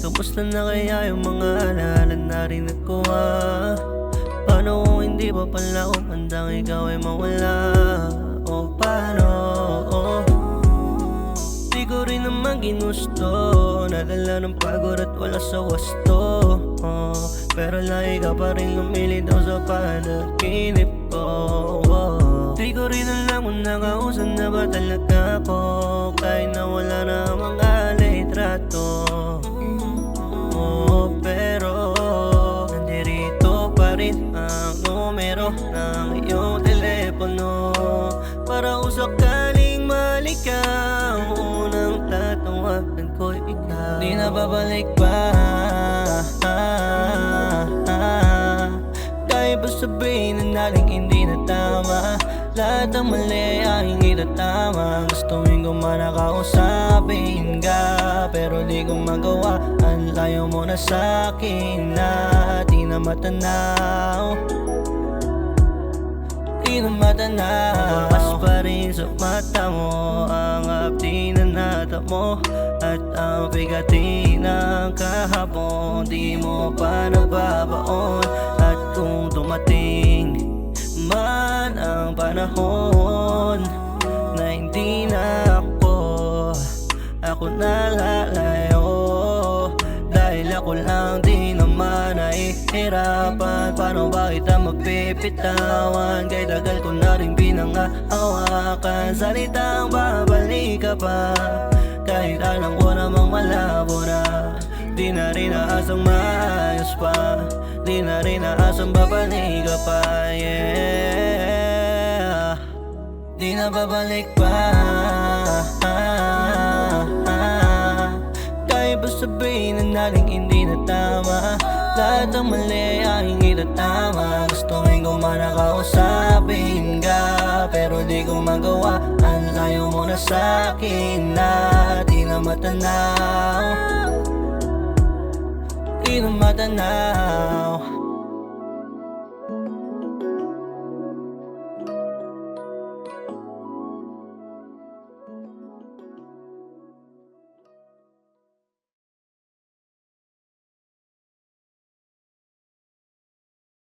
Kamusta na kaya yung mga alaala na rin nagkuha? Paano kung hindi pa pala umandang ikaw ay mawala? O paano? Di ko rin naman ginusto, nadala ng pagod at wala sa wasto. Pero lagi ka pa rin lumilitaw sa panaginip ko. Di ko rin alam kung nakausan na ba talaga ako, kahit na wala na mga litrato. Pero nandirito pa rin ang numero ng iyong telepono, para kung sakaling malikaw, unang tatawagan ko ikaw. Di na babalik pa, kaya ba sabihin na natin hindi na tama? Lahat ng mali ay hindi na tama. Gustuin ko man nakausapin ka, pero di ko magawa. Ang layo mo na sa'kin na di na matanaw. Di na matanaw. Lakas pa rin sa mata mo ang hapdi na natamo, at ang bigati ng kahapon di mo pa nababaon. At kung dumating man ang panahon na hindi na ako nalalayo, dahil ako lang di naman nahihirapan. Paano ba kita magpipitawan, kay tagal ko na rin pinangahawakan. Salitang babalik ka pa, kahit alam ko namang malabo na. Di na rin naasang maayos pa, di na rin naasang babalik ka pa, yeah. Di na babalik pa, kahit ba sabihin na natin hindi na tama? Lahat ng mali ay hindi na tama. Gustuin ko man nakausapin ka, pero di ko magawa. Ang layo mo na sa'kin na di na matanaw. Di na matanaw.